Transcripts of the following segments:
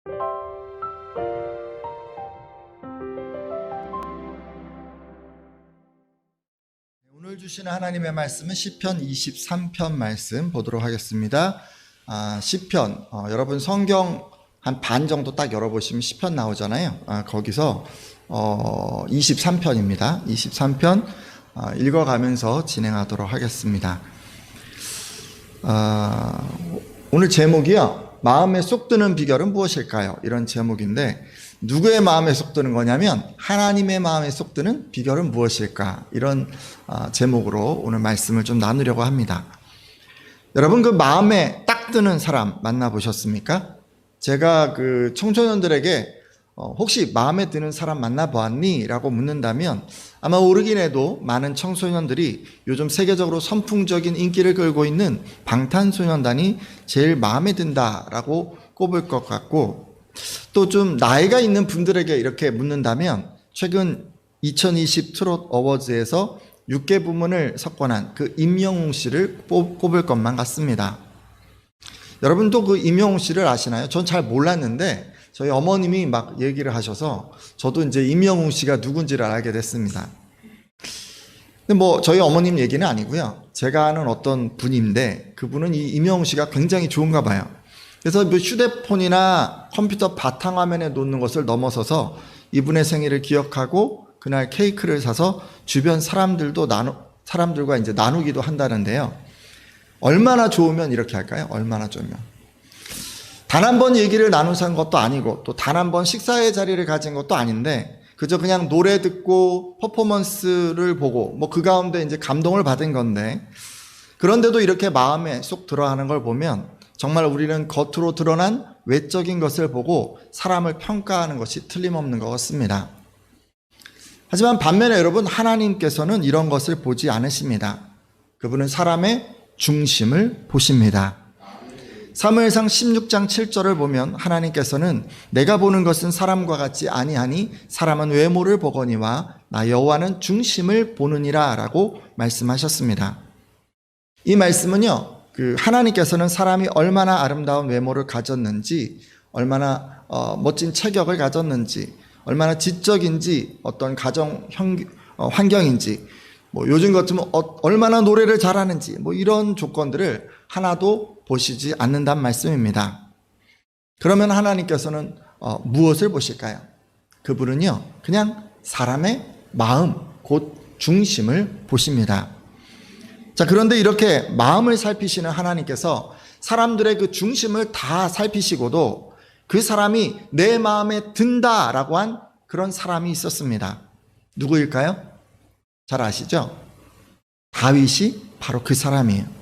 오늘 주시는 하나님의 말씀은 시편 23편 말씀 보도록 하겠습니다. 시편, 여러분 성경 한 반 정도 딱 열어보시면 시편 나오잖아요. 거기서 23편입니다. 23편 읽어가면서 진행하도록 하겠습니다. 오늘 제목이요, 마음에 쏙 드는 비결은 무엇일까요? 이런 제목인데, 누구의 마음에 쏙 드는 거냐면 하나님의 마음에 쏙 드는 비결은 무엇일까? 이런 제목으로 오늘 말씀을 좀 나누려고 합니다. 여러분, 그 마음에 딱 드는 사람 만나보셨습니까? 제가 그 청소년들에게 혹시 마음에 드는 사람 만나보았니? 라고 묻는다면 아마 오르긴 해도 많은 청소년들이 요즘 세계적으로 선풍적인 인기를 끌고 있는 방탄소년단이 제일 마음에 든다라고 꼽을 것 같고, 또 좀 나이가 있는 분들에게 이렇게 묻는다면 최근 2020 트롯 어워즈에서 6개 부문을 석권한 그 임영웅 씨를 꼽을 것만 같습니다. 여러분도 그 임영웅 씨를 아시나요? 전 잘 몰랐는데 저희 어머님이 막 얘기를 하셔서 저도 이제 임영웅 씨가 누군지를 알게 됐습니다. 근데 뭐 저희 어머님 얘기는 아니고요, 제가 아는 어떤 분인데 그분은 이 임영웅 씨가 굉장히 좋은가 봐요. 그래서 뭐 휴대폰이나 컴퓨터 바탕화면에 놓는 것을 넘어서서 이분의 생일을 기억하고 그날 케이크를 사서 주변 사람들과 이제 나누기도 한다는데요. 얼마나 좋으면 이렇게 할까요? 얼마나 좋으면. 단 한 번 얘기를 나눈 것도 아니고 또 단 한 번 식사의 자리를 가진 것도 아닌데 그저 그냥 노래 듣고 퍼포먼스를 보고 뭐 그 가운데 이제 감동을 받은 건데, 그런데도 이렇게 마음에 쏙 들어가는 걸 보면 정말 우리는 겉으로 드러난 외적인 것을 보고 사람을 평가하는 것이 틀림없는 것 같습니다. 하지만 반면에 여러분, 하나님께서는 이런 것을 보지 않으십니다. 그분은 사람의 중심을 보십니다. 사무엘상 16장 7절을 보면 하나님께서는 내가 보는 것은 사람과 같지 아니하니 사람은 외모를 보거니와 나 여호와는 중심을 보느니라 라고 말씀하셨습니다. 이 말씀은요, 하나님께서는 사람이 얼마나 아름다운 외모를 가졌는지, 얼마나 멋진 체격을 가졌는지, 얼마나 지적인지, 어떤 가정 환경인지, 뭐 요즘 같으면 얼마나 노래를 잘하는지, 뭐 이런 조건들을 하나도 보시지 않는단 말씀입니다. 그러면 하나님께서는 무엇을 보실까요? 그분은요, 그냥 사람의 마음, 곧 중심을 보십니다. 자, 그런데 이렇게 마음을 살피시는 하나님께서 사람들의 그 중심을 다 살피시고도 그 사람이 내 마음에 든다라고 한 그런 사람이 있었습니다. 누구일까요? 잘 아시죠? 다윗이 바로 그 사람이에요.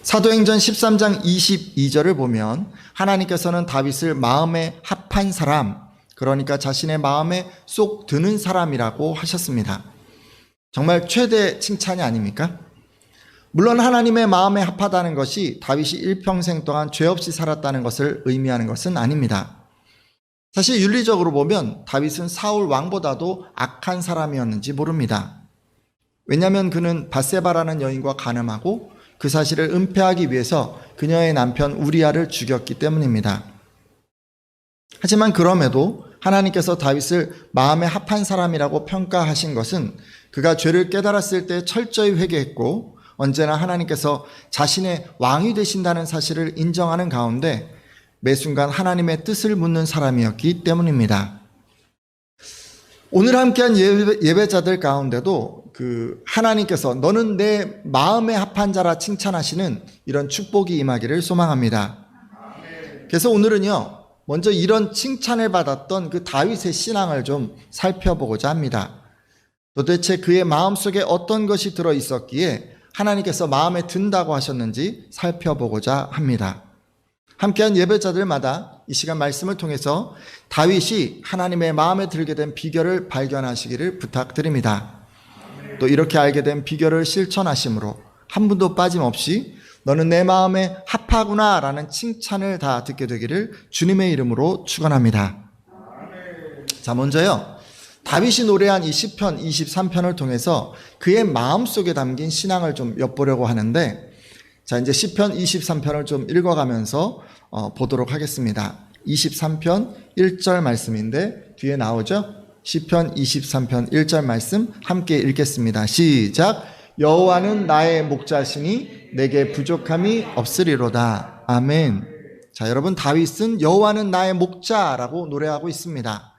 사도행전 13장 22절을 보면 하나님께서는 다윗을 마음에 합한 사람, 그러니까 자신의 마음에 쏙 드는 사람이라고 하셨습니다. 정말 최대 칭찬이 아닙니까? 물론 하나님의 마음에 합하다는 것이 다윗이 일평생 동안 죄 없이 살았다는 것을 의미하는 것은 아닙니다. 사실 윤리적으로 보면 다윗은 사울 왕보다도 악한 사람이었는지 모릅니다. 왜냐하면 그는 밧세바라는 여인과 간음하고 그 사실을 은폐하기 위해서 그녀의 남편 우리아를 죽였기 때문입니다. 하지만 그럼에도 하나님께서 다윗을 마음에 합한 사람이라고 평가하신 것은 그가 죄를 깨달았을 때 철저히 회개했고 언제나 하나님께서 자신의 왕이 되신다는 사실을 인정하는 가운데 매 순간 하나님의 뜻을 묻는 사람이었기 때문입니다. 오늘 함께한 예배자들 가운데도 하나님께서 너는 내 마음에 합한 자라 칭찬하시는 이런 축복이 임하기를 소망합니다. 그래서 오늘은요, 먼저 이런 칭찬을 받았던 그 다윗의 신앙을 좀 살펴보고자 합니다. 도대체 그의 마음속에 어떤 것이 들어있었기에 하나님께서 마음에 든다고 하셨는지 살펴보고자 합니다. 함께한 예배자들마다 이 시간 말씀을 통해서 다윗이 하나님의 마음에 들게 된 비결을 발견하시기를 부탁드립니다. 또 이렇게 알게 된 비결을 실천하심으로 한 분도 빠짐없이 너는 내 마음에 합하구나 라는 칭찬을 다 듣게 되기를 주님의 이름으로 축원합니다. 자, 먼저요, 다윗이 노래한 이 시편 23편을 통해서 그의 마음속에 담긴 신앙을 좀 엿보려고 하는데, 자, 이제 시편 23편을 좀 읽어가면서 보도록 하겠습니다. 23편 1절 말씀인데 뒤에 나오죠? 시편 23편 1절 말씀 함께 읽겠습니다. 시작. 여호와는 나의 목자시니 내게 부족함이 없으리로다. 아멘. 자, 여러분, 다윗은 여호와는 나의 목자라고 노래하고 있습니다.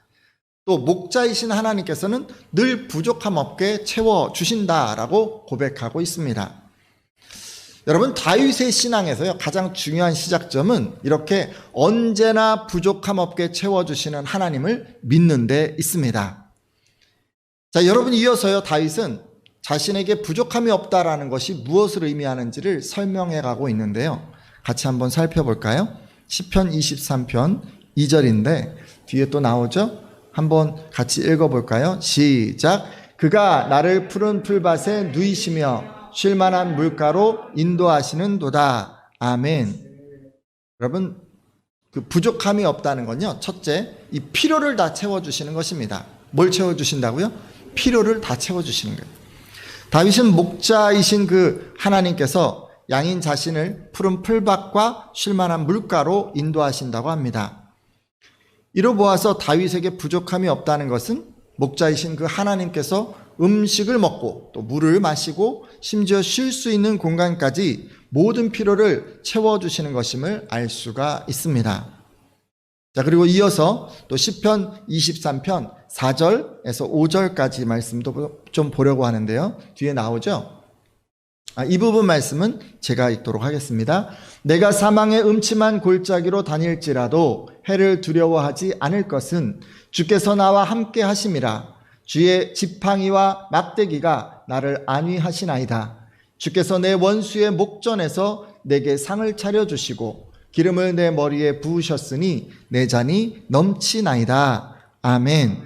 또 목자이신 하나님께서는 늘 부족함 없게 채워주신다라고 고백하고 있습니다. 여러분, 다윗의 신앙에서요, 가장 중요한 시작점은 이렇게 언제나 부족함 없게 채워주시는 하나님을 믿는 데 있습니다. 자, 여러분, 이어서요, 다윗은 자신에게 부족함이 없다라는 것이 무엇을 의미하는지를 설명해 가고 있는데요. 같이 한번 살펴볼까요? 시편 23편 2절인데 뒤에 또 나오죠? 한번 같이 읽어볼까요? 시작. 그가 나를 푸른 풀밭에 누이시며 쉴만한 물가로 인도하시는 도다. 아멘. 여러분, 그 부족함이 없다는 건요, 첫째, 이 필요를 다 채워주시는 것입니다. 뭘 채워주신다고요? 필요를 다 채워주시는 거예요. 다윗은 목자이신 그 하나님께서 양인 자신을 푸른 풀밭과 쉴만한 물가로 인도하신다고 합니다. 이로 보아서 다윗에게 부족함이 없다는 것은 목자이신 그 하나님께서 음식을 먹고 또 물을 마시고 심지어 쉴 수 있는 공간까지 모든 필요를 채워주시는 것임을 알 수가 있습니다. 자, 그리고 이어서 또 시편 23편 4절에서 5절까지 말씀도 좀 보려고 하는데요. 뒤에 나오죠? 이 부분 말씀은 제가 읽도록 하겠습니다. 내가 사망의 음침한 골짜기로 다닐지라도 해를 두려워하지 않을 것은 주께서 나와 함께 하심이라. 주의 지팡이와 막대기가 나를 안위하시나이다. 주께서 내 원수의 목전에서 내게 상을 차려주시고 기름을 내 머리에 부으셨으니 내 잔이 넘치나이다. 아멘.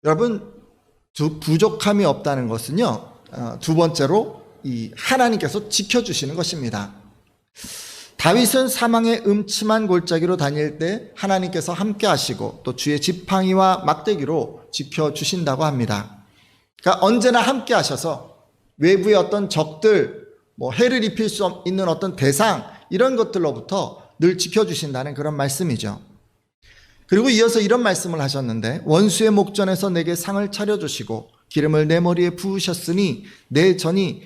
여러분, 부족함이 없다는 것은요, 두 번째로 이 하나님께서 지켜주시는 것입니다. 다윗은 사망의 음침한 골짜기로 다닐 때 하나님께서 함께 하시고 또 주의 지팡이와 막대기로 지켜주신다고 합니다. 그러니까 언제나 함께 하셔서 외부의 어떤 적들, 해를 입힐 수 있는 어떤 대상, 이런 것들로부터 늘 지켜주신다는 그런 말씀이죠. 그리고 이어서 이런 말씀을 하셨는데, 원수의 목전에서 내게 상을 차려주시고 기름을 내 머리에 부으셨으니 내 전이,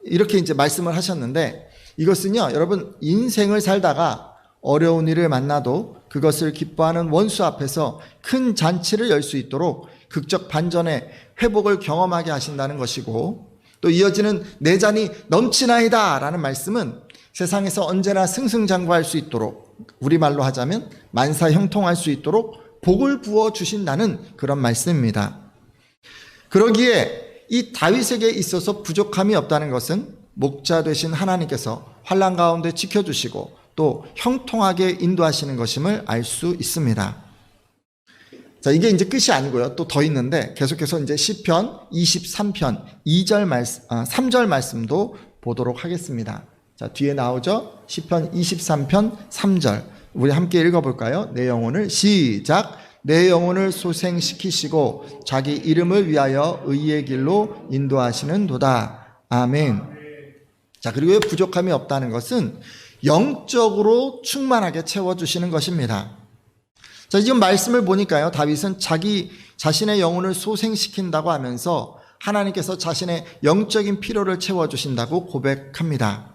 이렇게 이제 말씀을 하셨는데, 이것은요, 여러분, 인생을 살다가 어려운 일을 만나도 그것을 기뻐하는 원수 앞에서 큰 잔치를 열 수 있도록 극적 반전의 회복을 경험하게 하신다는 것이고, 또 이어지는 내 잔이 넘치나이다 라는 말씀은 세상에서 언제나 승승장구할 수 있도록, 우리말로 하자면 만사형통할 수 있도록 복을 부어 주신다는 그런 말씀입니다. 그러기에 이 다윗에게 있어서 부족함이 없다는 것은 목자 되신 하나님께서 환난 가운데 지켜주시고 또 형통하게 인도하시는 것임을 알 수 있습니다. 자, 이게 이제 끝이 아니고요. 또 더 있는데 계속해서 이제 시편 23편 3절 말씀도 보도록 하겠습니다. 자, 뒤에 나오죠? 시편 23편 3절. 우리 함께 읽어볼까요? 내 영혼을 시작. 내 영혼을 소생시키시고 자기 이름을 위하여 의의 길로 인도하시는 도다. 아멘. 자, 그리고 부족함이 없다는 것은 영적으로 충만하게 채워주시는 것입니다. 자, 지금 말씀을 보니까요, 다윗은 자기 자신의 영혼을 소생시킨다고 하면서 하나님께서 자신의 영적인 필요를 채워주신다고 고백합니다.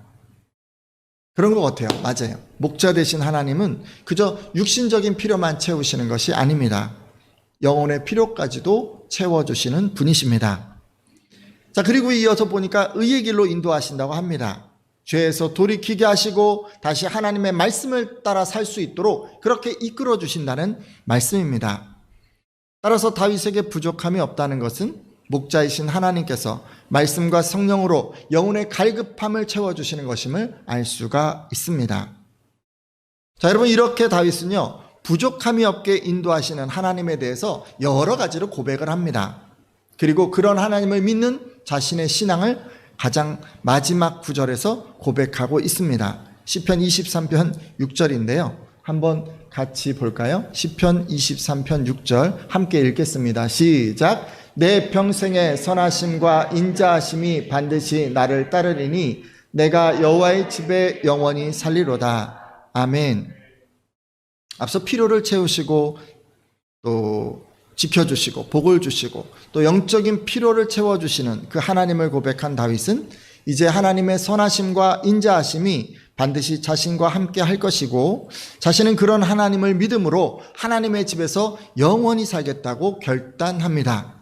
그런 것 같아요. 맞아요. 목자 되신 하나님은 그저 육신적인 필요만 채우시는 것이 아닙니다. 영혼의 필요까지도 채워주시는 분이십니다. 자, 그리고 이어서 보니까 의의 길로 인도하신다고 합니다. 죄에서 돌이키게 하시고 다시 하나님의 말씀을 따라 살 수 있도록 그렇게 이끌어 주신다는 말씀입니다. 따라서 다윗에게 부족함이 없다는 것은 목자이신 하나님께서 말씀과 성령으로 영혼의 갈급함을 채워주시는 것임을 알 수가 있습니다. 자, 여러분, 이렇게 다윗은요, 부족함이 없게 인도하시는 하나님에 대해서 여러 가지로 고백을 합니다. 그리고 그런 하나님을 믿는 자신의 신앙을 가장 마지막 구절에서 고백하고 있습니다. 시편 23편 6절인데요. 한번 같이 볼까요? 시편 23편 6절 함께 읽겠습니다. 시작. 내 평생의 선하심과 인자하심이 반드시 나를 따르리니 내가 여호와의 집에 영원히 살리로다. 아멘. 앞서 필요를 채우시고 또 지켜주시고 복을 주시고 또 영적인 필요를 채워주시는 그 하나님을 고백한 다윗은 이제 하나님의 선하심과 인자하심이 반드시 자신과 함께 할 것이고 자신은 그런 하나님을 믿음으로 하나님의 집에서 영원히 살겠다고 결단합니다.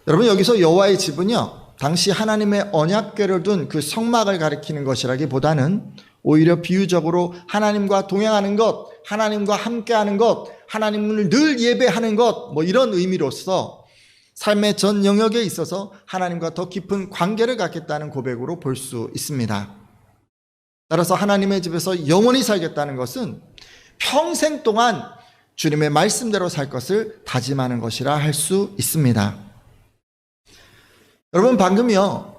여러분, 여기서 여호와의 집은요, 당시 하나님의 언약궤를 둔 그 성막을 가리키는 것이라기보다는 오히려 비유적으로 하나님과 동행하는 것, 하나님과 함께하는 것, 하나님을 늘 예배하는 것, 이런 의미로서 삶의 전 영역에 있어서 하나님과 더 깊은 관계를 갖겠다는 고백으로 볼 수 있습니다. 따라서 하나님의 집에서 영원히 살겠다는 것은 평생 동안 주님의 말씀대로 살 것을 다짐하는 것이라 할 수 있습니다. 여러분, 방금요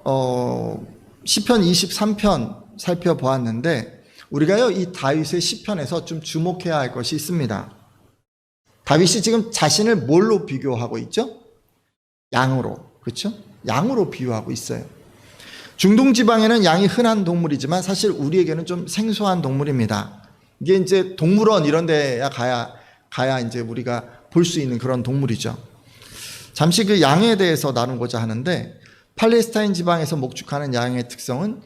시편 23편 살펴보았는데 우리가요 이 다윗의 시편에서 좀 주목해야 할 것이 있습니다. 다윗이 지금 자신을 뭘로 비교하고 있죠? 양으로, 그렇죠? 양으로 비유하고 있어요. 중동 지방에는 양이 흔한 동물이지만 사실 우리에게는 좀 생소한 동물입니다. 이게 이제 동물원 이런 데야 가야 이제 우리가 볼 수 있는 그런 동물이죠. 잠시 그 양에 대해서 나누고자 하는데 팔레스타인 지방에서 목축하는 양의 특성은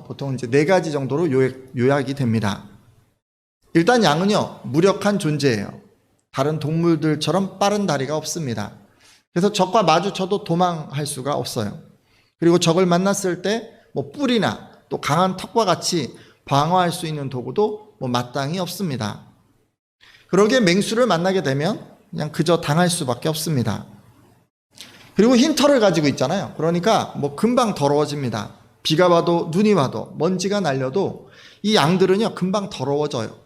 보통 이제 4가지 정도로 요약이 됩니다. 일단 양은요, 무력한 존재예요. 다른 동물들처럼 빠른 다리가 없습니다. 그래서 적과 마주쳐도 도망할 수가 없어요. 그리고 적을 만났을 때 뿔이나 또 강한 턱과 같이 방어할 수 있는 도구도 마땅히 없습니다. 그러기에 맹수를 만나게 되면 그냥 그저 당할 수밖에 없습니다. 그리고 흰 털을 가지고 있잖아요. 그러니까 금방 더러워집니다. 비가 와도 눈이 와도 먼지가 날려도 이 양들은요 금방 더러워져요.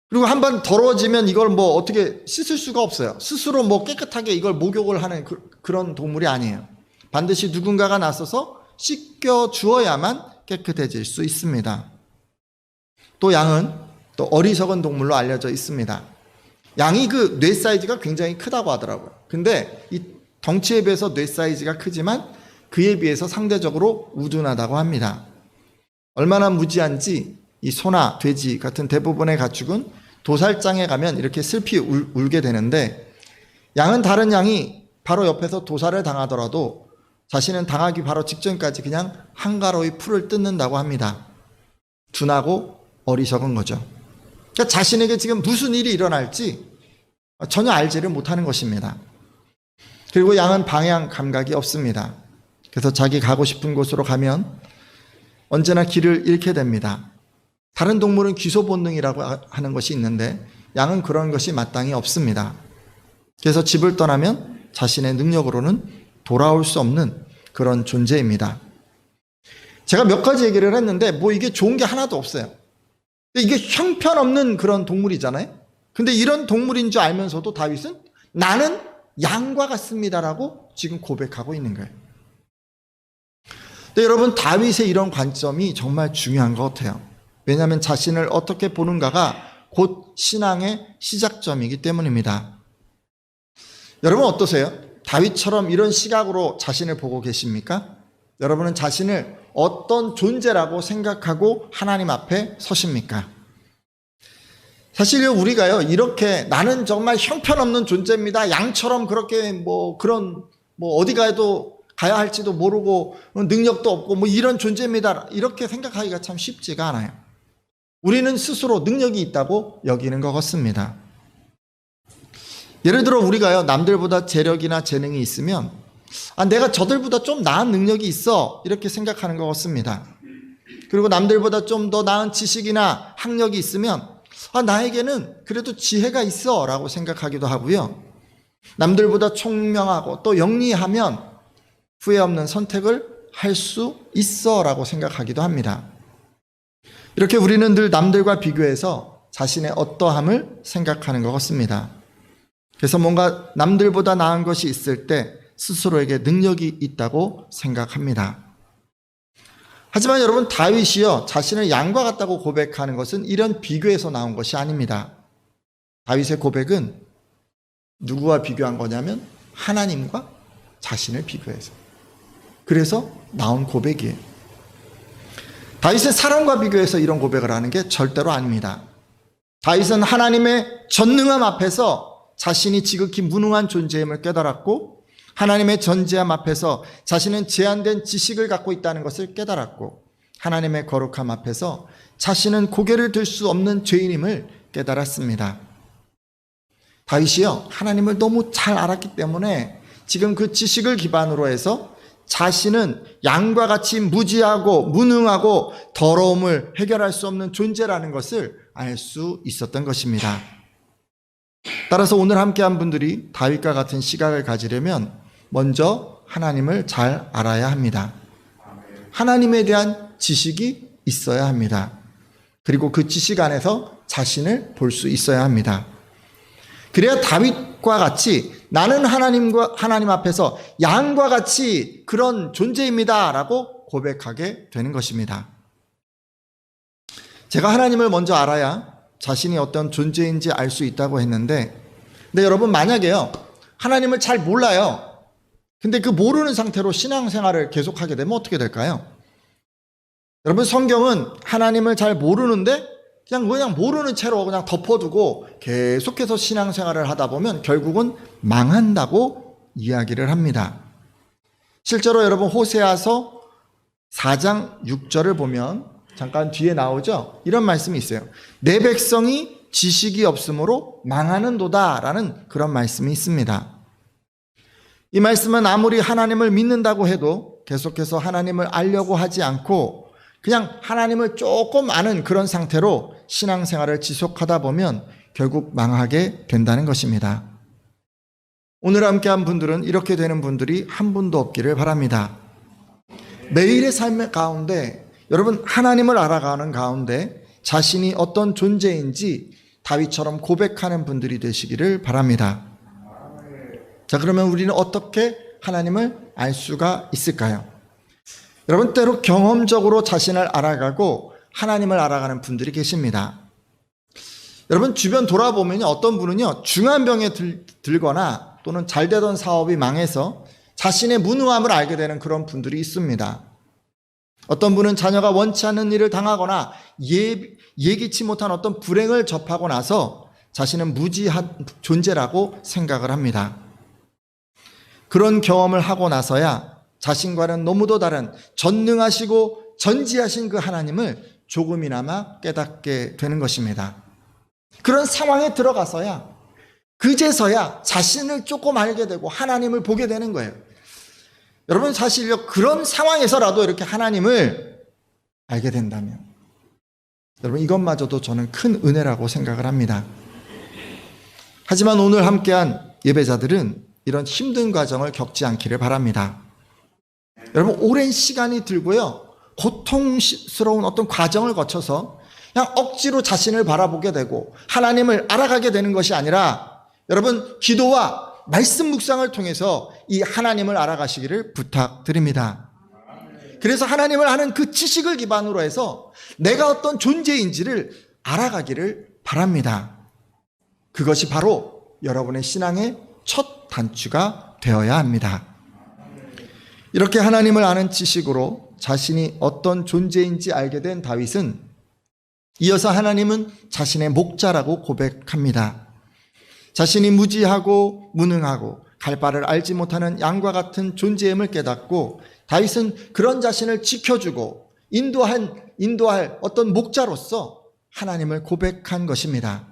그리고 한번 더러워지면 이걸 어떻게 씻을 수가 없어요. 스스로 깨끗하게 이걸 목욕을 하는 그런 동물이 아니에요. 반드시 누군가가 나서서 씻겨 주어야만 깨끗해질 수 있습니다. 또 양은 또 어리석은 동물로 알려져 있습니다. 양이 그 뇌 사이즈가 굉장히 크다고 하더라고요. 근데 이 덩치에 비해서 뇌 사이즈가 크지만 그에 비해서 상대적으로 우둔하다고 합니다. 얼마나 무지한지 이 소나 돼지 같은 대부분의 가축은 도살장에 가면 이렇게 슬피 울게 되는데 양은 다른 양이 바로 옆에서 도살을 당하더라도 자신은 당하기 바로 직전까지 그냥 한가로이 풀을 뜯는다고 합니다. 둔하고 어리석은 거죠. 그러니까 자신에게 지금 무슨 일이 일어날지 전혀 알지를 못하는 것입니다. 그리고 양은 방향 감각이 없습니다. 그래서 자기 가고 싶은 곳으로 가면 언제나 길을 잃게 됩니다. 다른 동물은 귀소 본능이라고 하는 것이 있는데 양은 그런 것이 마땅히 없습니다. 그래서 집을 떠나면 자신의 능력으로는 돌아올 수 없는 그런 존재입니다. 제가 몇 가지 얘기를 했는데 이게 좋은 게 하나도 없어요. 이게 형편없는 그런 동물이잖아요. 근데 이런 동물인 줄 알면서도 다윗은 나는 양과 같습니다라고 지금 고백하고 있는 거예요. 근데 여러분, 다윗의 이런 관점이 정말 중요한 것 같아요. 왜냐하면 자신을 어떻게 보는가가 곧 신앙의 시작점이기 때문입니다. 여러분 어떠세요? 다윗처럼 이런 시각으로 자신을 보고 계십니까? 여러분은 자신을 어떤 존재라고 생각하고 하나님 앞에 서십니까? 사실 우리가요 이렇게 나는 정말 형편없는 존재입니다. 양처럼 그렇게 어디 가야 할지도 모르고 능력도 없고 이런 존재입니다. 이렇게 생각하기가 참 쉽지가 않아요. 우리는 스스로 능력이 있다고 여기는 것 같습니다. 예를 들어 우리가요 남들보다 재력이나 재능이 있으면 내가 저들보다 좀 나은 능력이 있어 이렇게 생각하는 것 같습니다. 그리고 남들보다 좀 더 나은 지식이나 학력이 있으면 나에게는 그래도 지혜가 있어 라고 생각하기도 하고요. 남들보다 총명하고 또 영리하면 후회 없는 선택을 할 수 있어 라고 생각하기도 합니다. 이렇게 우리는 늘 남들과 비교해서 자신의 어떠함을 생각하는 것 같습니다. 그래서 뭔가 남들보다 나은 것이 있을 때 스스로에게 능력이 있다고 생각합니다. 하지만 여러분, 다윗이요 자신을 양과 같다고 고백하는 것은 이런 비교에서 나온 것이 아닙니다. 다윗의 고백은 누구와 비교한 거냐면 하나님과 자신을 비교해서, 그래서 나온 고백이에요. 다윗은 사람과 비교해서 이런 고백을 하는 게 절대로 아닙니다. 다윗은 하나님의 전능함 앞에서 자신이 지극히 무능한 존재임을 깨달았고, 하나님의 전지함 앞에서 자신은 제한된 지식을 갖고 있다는 것을 깨달았고, 하나님의 거룩함 앞에서 자신은 고개를 들 수 없는 죄인임을 깨달았습니다. 다윗이요, 하나님을 너무 잘 알았기 때문에 지금 그 지식을 기반으로 해서 자신은 양과 같이 무지하고 무능하고 더러움을 해결할 수 없는 존재라는 것을 알 수 있었던 것입니다. 따라서 오늘 함께한 분들이 다윗과 같은 시각을 가지려면 먼저 하나님을 잘 알아야 합니다. 하나님에 대한 지식이 있어야 합니다. 그리고 그 지식 안에서 자신을 볼 수 있어야 합니다. 그래야 다윗과 같이 나는 하나님 앞에서 양과 같이 그런 존재입니다 라고 고백하게 되는 것입니다. 제가 하나님을 먼저 알아야 자신이 어떤 존재인지 알 수 있다고 했는데, 근데 여러분 만약에요, 하나님을 잘 몰라요. 근데 그 모르는 상태로 신앙생활을 계속하게 되면 어떻게 될까요? 여러분, 성경은 하나님을 잘 모르는데 그냥 모르는 채로 그냥 덮어두고 계속해서 신앙생활을 하다 보면 결국은 망한다고 이야기를 합니다. 실제로 여러분 호세아서 4장 6절을 보면 잠깐 뒤에 나오죠? 이런 말씀이 있어요. 내 백성이 지식이 없으므로 망하는도다 라는 그런 말씀이 있습니다. 이 말씀은 아무리 하나님을 믿는다고 해도 계속해서 하나님을 알려고 하지 않고 그냥 하나님을 조금 아는 그런 상태로 신앙생활을 지속하다 보면 결국 망하게 된다는 것입니다. 오늘 함께한 분들은 이렇게 되는 분들이 한 분도 없기를 바랍니다. 매일의 삶 가운데 여러분 하나님을 알아가는 가운데 자신이 어떤 존재인지 다윗처럼 고백하는 분들이 되시기를 바랍니다. 자, 그러면 우리는 어떻게 하나님을 알 수가 있을까요? 여러분, 때로 경험적으로 자신을 알아가고 하나님을 알아가는 분들이 계십니다. 여러분, 주변 돌아보면 어떤 분은요, 중한 병에 들거나 또는 잘 되던 사업이 망해서 자신의 무능함을 알게 되는 그런 분들이 있습니다. 어떤 분은 자녀가 원치 않는 일을 당하거나 예기치 못한 어떤 불행을 접하고 나서 자신은 무지한 존재라고 생각을 합니다. 그런 경험을 하고 나서야 자신과는 너무도 다른 전능하시고 전지하신 그 하나님을 조금이나마 깨닫게 되는 것입니다. 그런 상황에 들어가서야 그제서야 자신을 조금 알게 되고 하나님을 보게 되는 거예요. 여러분, 사실요, 그런 상황에서라도 이렇게 하나님을 알게 된다면 여러분, 이것마저도 저는 큰 은혜라고 생각을 합니다. 하지만 오늘 함께한 예배자들은 이런 힘든 과정을 겪지 않기를 바랍니다. 여러분, 오랜 시간이 들고요, 고통스러운 어떤 과정을 거쳐서 그냥 억지로 자신을 바라보게 되고 하나님을 알아가게 되는 것이 아니라 여러분, 기도와 말씀 묵상을 통해서 이 하나님을 알아가시기를 부탁드립니다. 그래서 하나님을 아는 그 지식을 기반으로 해서 내가 어떤 존재인지를 알아가기를 바랍니다. 그것이 바로 여러분의 신앙의 첫 단추가 되어야 합니다. 이렇게 하나님을 아는 지식으로 자신이 어떤 존재인지 알게 된 다윗은 이어서 하나님은 자신의 목자라고 고백합니다. 자신이 무지하고 무능하고 갈 바를 알지 못하는 양과 같은 존재임을 깨닫고 다윗은 그런 자신을 지켜주고 인도할 어떤 목자로서 하나님을 고백한 것입니다.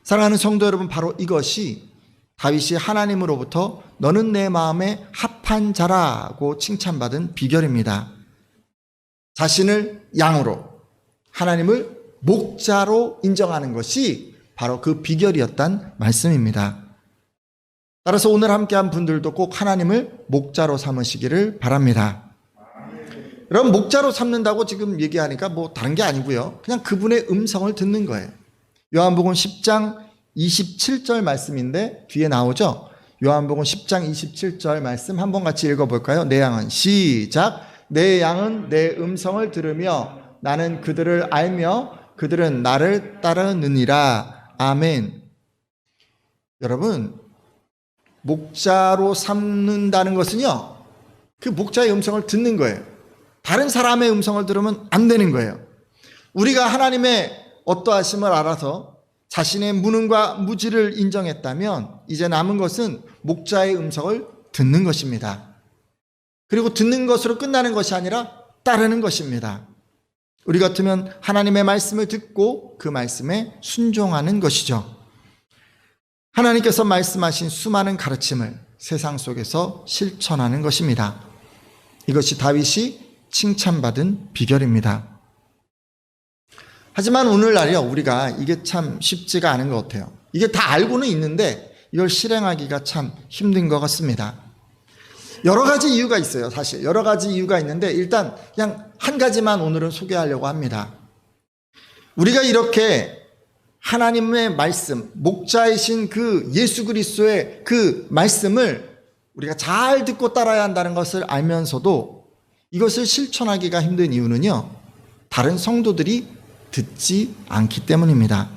사랑하는 성도 여러분, 바로 이것이 다윗이 하나님으로부터 너는 내 마음에 합한 자라고 칭찬받은 비결입니다. 자신을 양으로, 하나님을 목자로 인정하는 것이 바로 그 비결이었단 말씀입니다. 따라서 오늘 함께한 분들도 꼭 하나님을 목자로 삼으시기를 바랍니다. 여러분, 목자로 삼는다고 지금 얘기하니까 뭐 다른 게 아니고요, 그냥 그분의 음성을 듣는 거예요. 요한복음 10장 27절 말씀인데 뒤에 나오죠. 요한복음 10장 27절 말씀 한번 같이 읽어볼까요? 내 양은, 시작, 내 양은 내 음성을 들으며 나는 그들을 알며 그들은 나를 따르느니라. 아멘. 여러분, 목자로 삼는다는 것은요, 그 목자의 음성을 듣는 거예요. 다른 사람의 음성을 들으면 안 되는 거예요. 우리가 하나님의 어떠하심을 알아서 자신의 무능과 무지를 인정했다면 이제 남은 것은 목자의 음성을 듣는 것입니다. 그리고 듣는 것으로 끝나는 것이 아니라 따르는 것입니다. 우리 같으면 하나님의 말씀을 듣고 그 말씀에 순종하는 것이죠. 하나님께서 말씀하신 수많은 가르침을 세상 속에서 실천하는 것입니다. 이것이 다윗이 칭찬받은 비결입니다. 하지만 오늘날이요, 우리가 이게 참 쉽지가 않은 것 같아요. 이게 다 알고는 있는데 이걸 실행하기가 참 힘든 것 같습니다. 여러 가지 이유가 있어요. 사실 여러 가지 이유가 있는데 일단 그냥 한 가지만 오늘은 소개하려고 합니다. 우리가 이렇게 하나님의 말씀, 목자이신 그 예수 그리스도의 그 말씀을 우리가 잘 듣고 따라야 한다는 것을 알면서도 이것을 실천하기가 힘든 이유는요, 다른 성도들이 듣지 않기 때문입니다.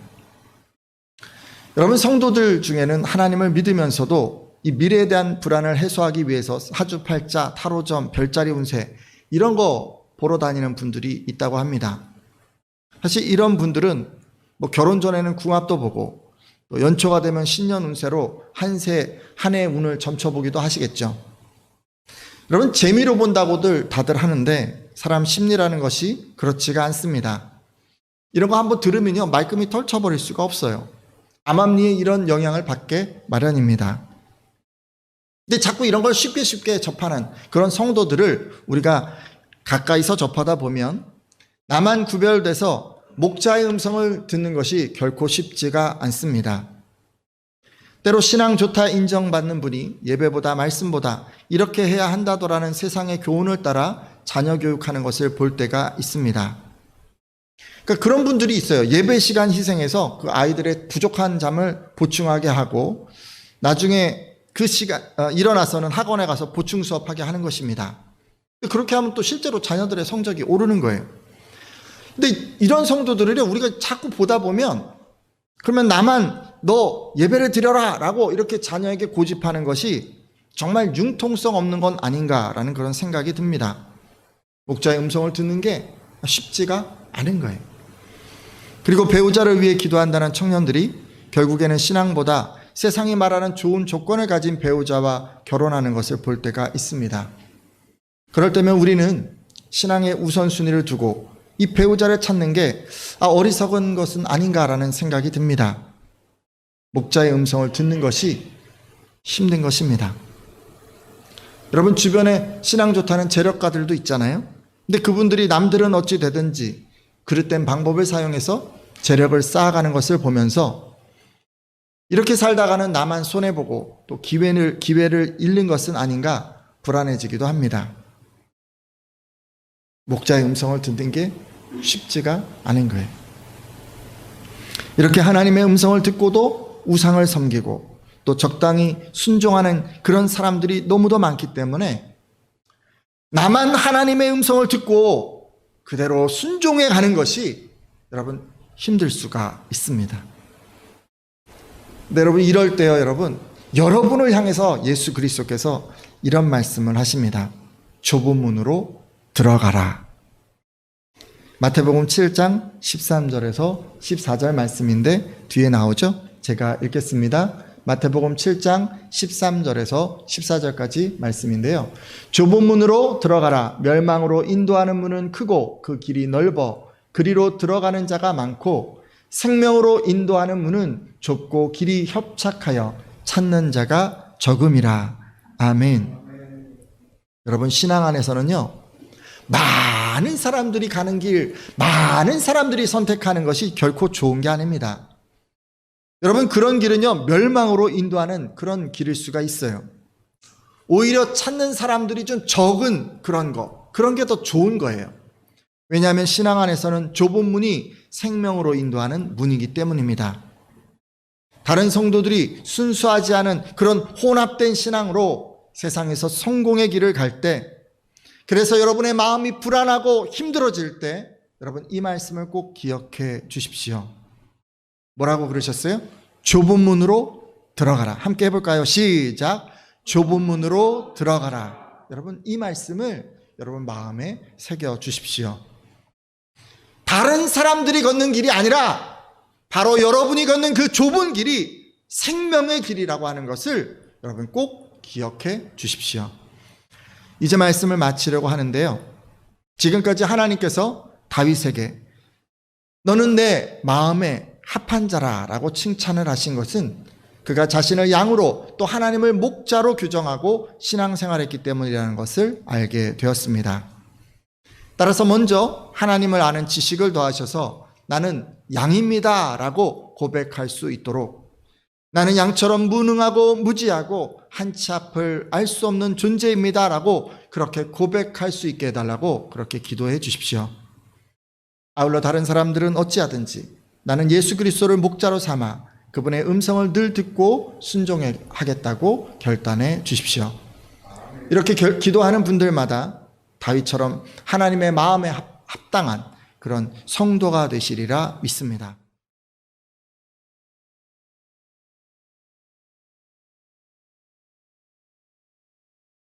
여러분, 성도들 중에는 하나님을 믿으면서도 이 미래에 대한 불안을 해소하기 위해서 사주팔자, 타로점, 별자리 운세 이런 거 보러 다니는 분들이 있다고 합니다. 사실 이런 분들은 뭐 결혼 전에는 궁합도 보고 또 연초가 되면 신년 운세로 한 해의 운을 점쳐보기도 하시겠죠. 여러분, 재미로 본다고들 다들 하는데 사람 심리라는 것이 그렇지가 않습니다. 이런 거 한번 들으면요, 말끔히 털쳐버릴 수가 없어요. 암암리에 이런 영향을 받게 마련입니다. 근데 자꾸 이런 걸 쉽게 접하는 그런 성도들을 우리가 가까이서 접하다 보면 나만 구별돼서 목자의 음성을 듣는 것이 결코 쉽지가 않습니다. 때로 신앙 좋다 인정받는 분이 예배보다 말씀보다 이렇게 해야 한다더라는 세상의 교훈을 따라 자녀 교육하는 것을 볼 때가 있습니다. 그러니까 그런 분들이 있어요. 예배 시간 희생해서 그 아이들의 부족한 잠을 보충하게 하고 나중에 그 시간 일어나서는 학원에 가서 보충 수업하게 하는 것입니다. 그렇게 하면 또 실제로 자녀들의 성적이 오르는 거예요. 근데 이런 성도들을 우리가 자꾸 보다 보면 그러면 나만 너 예배를 드려라 라고 이렇게 자녀에게 고집하는 것이 정말 융통성 없는 건 아닌가라는 그런 생각이 듭니다. 목자의 음성을 듣는 게 쉽지가 않은 거예요. 그리고 배우자를 위해 기도한다는 청년들이 결국에는 신앙보다 세상이 말하는 좋은 조건을 가진 배우자와 결혼하는 것을 볼 때가 있습니다. 그럴 때면 우리는 신앙의 우선순위를 두고 이 배우자를 찾는 게 어리석은 것은 아닌가라는 생각이 듭니다. 목자의 음성을 듣는 것이 힘든 것입니다. 여러분, 주변에 신앙 좋다는 재력가들도 있잖아요. 근데 그분들이 남들은 어찌 되든지 그릇된 방법을 사용해서 재력을 쌓아가는 것을 보면서 이렇게 살다가는 나만 손해보고 또 기회를 잃는 것은 아닌가 불안해지기도 합니다. 목자의 음성을 듣는 게 쉽지가 않은 거예요. 이렇게 하나님의 음성을 듣고도 우상을 섬기고 또 적당히 순종하는 그런 사람들이 너무도 많기 때문에 나만 하나님의 음성을 듣고 그대로 순종해 가는 것이 여러분 힘들 수가 있습니다. 근데 여러분, 이럴 때요, 여러분을 향해서 예수 그리스도께서 이런 말씀을 하십니다. 좁은 문으로 들어가라. 마태복음 7장 13절에서 14절 말씀인데 뒤에 나오죠? 제가 읽겠습니다. 마태복음 7장 13절에서 14절까지 말씀인데요. 좁은 문으로 들어가라. 멸망으로 인도하는 문은 크고 그 길이 넓어 그리로 들어가는 자가 많고 생명으로 인도하는 문은 좁고 길이 협착하여 찾는 자가 적음이라. 아멘. 여러분, 신앙 안에서는요, 많은 사람들이 가는 길, 많은 사람들이 선택하는 것이 결코 좋은 게 아닙니다. 여러분, 그런 길은요, 멸망으로 인도하는 그런 길일 수가 있어요. 오히려 찾는 사람들이 좀 적은 그런 게 더 좋은 거예요. 왜냐하면 신앙 안에서는 좁은 문이 생명으로 인도하는 문이기 때문입니다. 다른 성도들이 순수하지 않은 그런 혼합된 신앙으로 세상에서 성공의 길을 갈 때, 그래서 여러분의 마음이 불안하고 힘들어질 때 여러분, 이 말씀을 꼭 기억해 주십시오. 뭐라고 그러셨어요? 좁은 문으로 들어가라. 함께 해볼까요? 시작. 좁은 문으로 들어가라. 여러분, 이 말씀을 여러분 마음에 새겨 주십시오. 다른 사람들이 걷는 길이 아니라 바로 여러분이 걷는 그 좁은 길이 생명의 길이라고 하는 것을 여러분 꼭 기억해 주십시오. 이제 말씀을 마치려고 하는데요. 지금까지 하나님께서 다윗에게 너는 내 마음에 합한 자라라고 칭찬을 하신 것은 그가 자신을 양으로 또 하나님을 목자로 규정하고 신앙생활했기 때문이라는 것을 알게 되었습니다. 따라서 먼저 하나님을 아는 지식을 더하셔서 나는 양입니다 라고 고백할 수 있도록, 나는 양처럼 무능하고 무지하고 한치 앞을 알 수 없는 존재입니다 라고 그렇게 고백할 수 있게 해달라고 그렇게 기도해 주십시오. 아울러 다른 사람들은 어찌하든지 나는 예수 그리스도를 목자로 삼아 그분의 음성을 늘 듣고 순종하겠다고 결단해 주십시오. 이렇게 기도하는 분들마다 다윗처럼 하나님의 마음에 합당한 그런 성도가 되시리라 믿습니다.